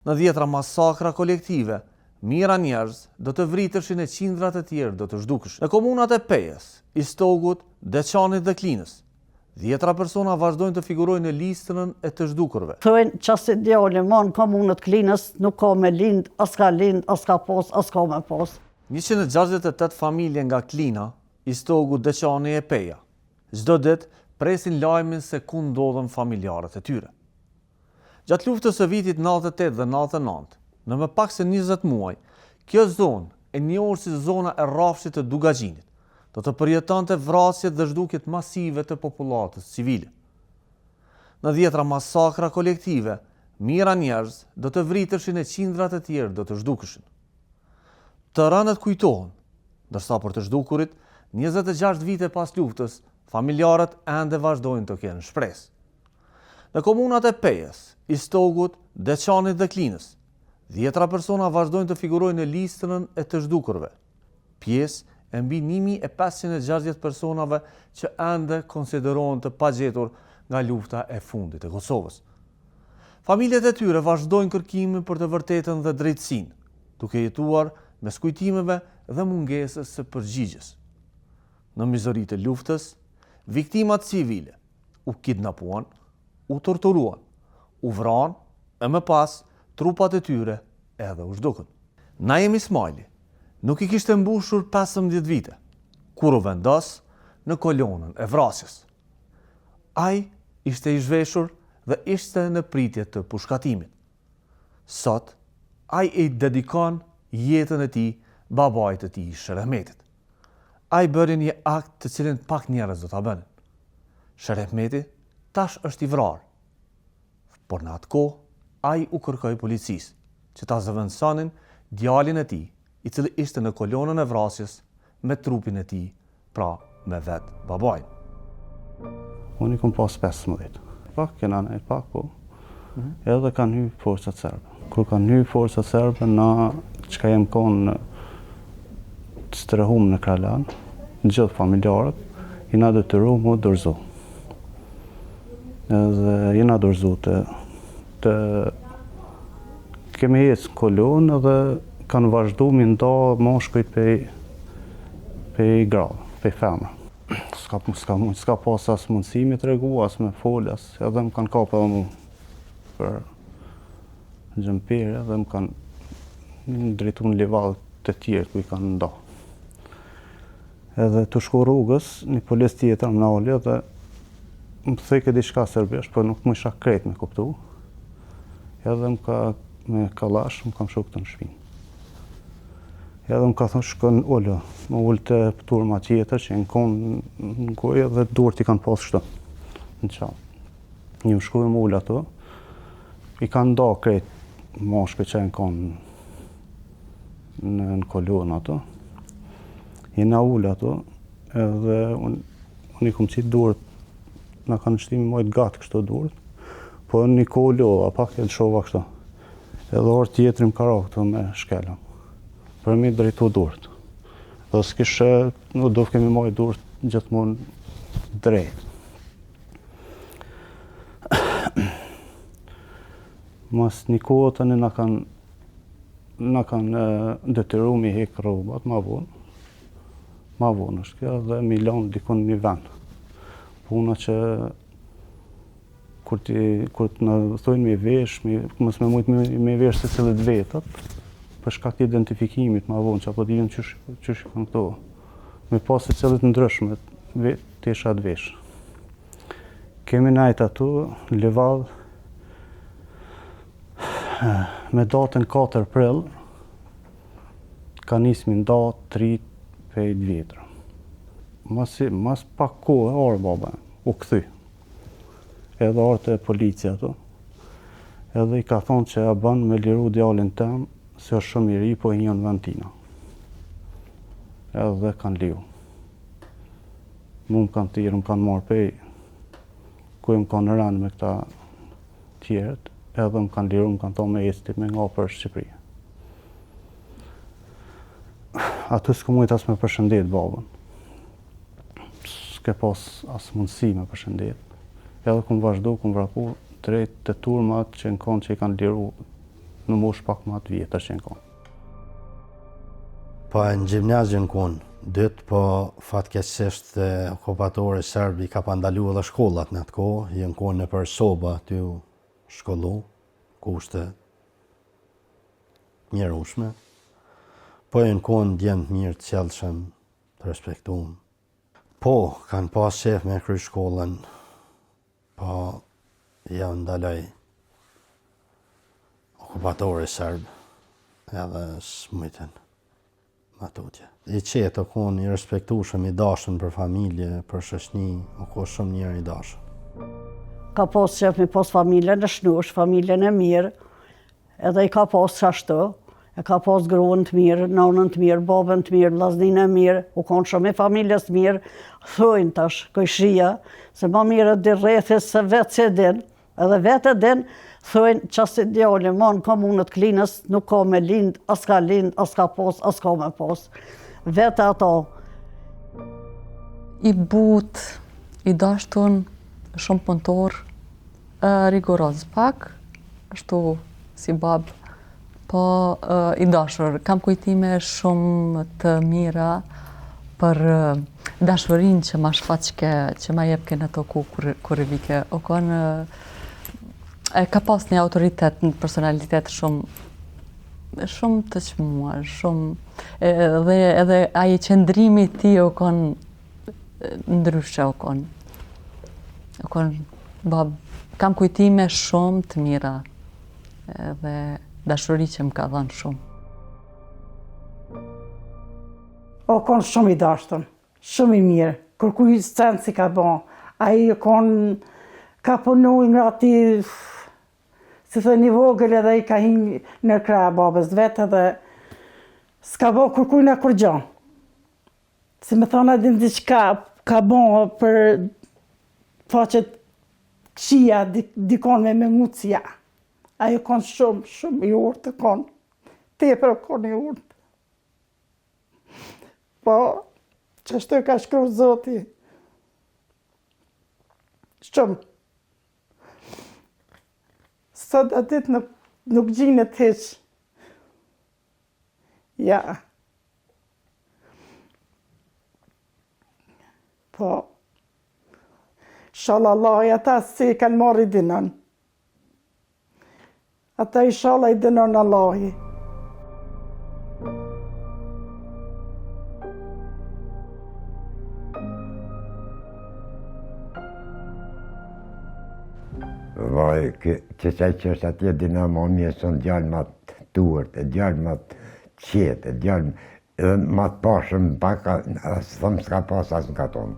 Në 10 masakra kolektive, mijëra njerëz do të vriteshin e qindrat e tjerë do të zhdukeshin. Në komunat e Pejës, Istogut, Deçanit dhe Klinës, 10 persona vazhdojnë të figurojnë në listën e të zhdukurve. Thojnë qasi djali ma në komunët Klinës nuk ka me lind, as ka pos, as ka me pos. 168 familje nga Klina, Istogu, Deçani e Peja, çdo ditë presin lajmin se ku ndodhen familjarët e tyre. Gjatë luftës së vitit 98 dhe 99, në më pak se 20 muaj, kjo zonë, e njohur si zona e rrafshit të Dugaxhinit, do të përjetonte vrasjet dhe zhdukjet masive të popullatës civile. Në 10 masakra kolektive, mijëra njerëz do të vriteshin e qindrat e tjerë do të zhdukeshin. Të rënët kujtohen, ndërsa për të zhdukurit, 26 vite pas luftës, familjarët ende vazhdojnë të kenë shpresë. Në komunat e Pejës, Istogut, Deçanit dhe Klinës, 10 persona vazhdojnë të figurojnë në listën e të zhdukurve, pjesë e mbi 1560 personave që ende konsiderohen të pagjetur nga lufta e fundit e Kosovës. Familjet e tyre vazhdojnë kërkimin për të vërtetën dhe drejtësinë, duke jetuar mes kujtimeve dhe mungesës së përgjigjes. Në mizëritë e luftës, viktimat civile u kidnapuan, u torturuan, u vranë e më pas trupat e tyre edhe u zhdukën. Najem Ismaili nuk i kishte mbushur 15 vite, kur u vendos në kolonën e vrasjes. Ai ishte i zhveshur dhe ishte në pritje të pushkatimit. Sot, ai i dedikon jetën e tij babait të tij Sherehmetit. Ai bëri një akt të cilin pak njerëz do ta bënin. Sherehmeti tash është i vrarë, por në atë kohë ai u kërkoi policisë që ta zëvendësonin djalin e tij, i cili ishte në kolonën e vrasjes me trupin e tij, pra me vet babain. Unë i kom pas 15. Pak kena nejt pak, po. Edhe kanë hyrë forcat serbe. Kur kanë hyrë forcat serbe, na çka jem konë strehum në Kralan, gjithë familjarët, jena detyru mu dorëzu. Edhe jena dorëzu të kemi ecë kolonë edhe kanë vazhdu mi nda moshkujt pej grave, pej femra. S'ka pas as mundësimi të regu, as me fol, edhe më kanë kapë edhe mu për gjëmpire, edhe më kanë drejtu në livadët të tjerë ku i kanë nda. Edhe të shku rrugës, një polis tjetër më nalë edhe më thëjke diçka serbesh, për nuk më isha krejt me kuptu. Edhe më ka me kalash, më kam shuk të në shpinë. Edhe më ka thonë shkën ullë, më ullë të turma tjetër që në konë në gojë dhe durët i kanë pas shtë në qanë. Një më shkujë më ullë ato, i kanë nda krejt moshke që në konë në kolonë ato. Jena ullë ato, edhe unë i kom qitë durët, në kanë shtimi mojtë gatë kështë durët, po një kollo, a pak e lëshova kështë. Edhe orë tjetëri më kara këto me shkela. Për mi drejtu durët. Dhe s'kishe, nuk do kemi mojtë durët gjithmonë drejt. Mas një kohë të në kanë detyru mi hekë robat, ma vonë. Ma vonë është kjo dhe mi lanë dikon një vend. Puna që kur të në thujnë me vesh, mos me mujtë me vesh se cilët vetët, për shkak të identifikimit ma vonë, që apo të jenë qysh kanë këto. Me pas se cilët ndryshme të isha të vesh. Kemi najtë ato, Livadh, me datën 4 prill, ka nismi nda 3 vjetra. Mas pak kohë, orë baba, u këthy. Edhe orë të policia ato. Edhe i ka thonë që ja banë me liru djalin tem, se është shumë i ri, po i njën vend tina. Edhe kanë liru. Mu më kanë tirë, më kanë marrë pej, ku më kanë rënë me këta tjerët, edhe më kanë liru, më kanë thonë me esti me nga për Shqipëri. Aty s'ku mujtë as me përshëndet babën. S'ke pas as mundësi me përshëndet. Edhe kum vazhdu, kum vrapu drejt të turmat që në konë që i kanë liru në moshë pak më atë vjetër që në konë. Po në gjimnazin konë, dytë, po fatkeqësisht okupatori serbi ka pandalu edhe shkollat në atë kohë, jenë konë në për soba ty shkollu, kushte mjerushme. Po jenë konë djenë të mirë të qelshëm, të respektumë. Po, kanë pas shef me kry shkollën, po ja ndaloj okupatori serb, edhe smujten matutje. I qetë o konë i respektushëm, i dashën për familje, për shoqni, o konë shumë njerë i dashën. Ka pas shef me pas familjen e shnush, familjen e mirë, edhe i ka pas qashtu, e ka pas gruën të mirë, nonën të mirë, babën të mirë, vllaznin e mirë, u konë shumë i familjes të mirë, thojnë tash, kojshia, se ma mirë di rrethis se vetë që din, edhe vetë e din, thojnë qas ideale, ma në komunët Klinës nuk ka me lind, as ka pas, as ka me pas. Vetë ato. I but, i dashtun, shumë punëtor, rigoroz pak, ashtu si babë, po i dashur. Kam kujtime shumë të mira për dashurinë që ma shfaqke, që ma jepke në to ku kur i vike. O konë, ka pas një autoritet, një personalitet shumë të qmuar, shumë, edhe aje qëndrimi ti o konë ndryshe o konë. O konë, babë, kam kujtime shumë të mira, edhe dashuri që më ka dhënë shumë. O konë shumë i dashtën, shumë i mirë, kërkuj scenë si ka bon. A i konë ka punu nga ati, si thë një vogël edhe i ka hinë në krah babës vetë edhe s'ka bo kërkuj nga kur gjanë. Si me thonë adin diqka ka bon për faqet këshia dikon me mutësia. Ajo konë shumë i urtë, konë. Tepër konë i urtë. Po, që ashtu ka shkruar Zoti. Shumë. Sot atit nuk gjinet heq. Ja. Po, inshallah Allah, ata si kanë marri dinën. Ata inshallah i dënon Allahi. Vaj, që që është atje dina ma mje son djallë ma të tuërt, djallë ma të qetë, djallë edhe ma të pashëm, paka, asë thëmë s'ka pas, asë n'ka tonë.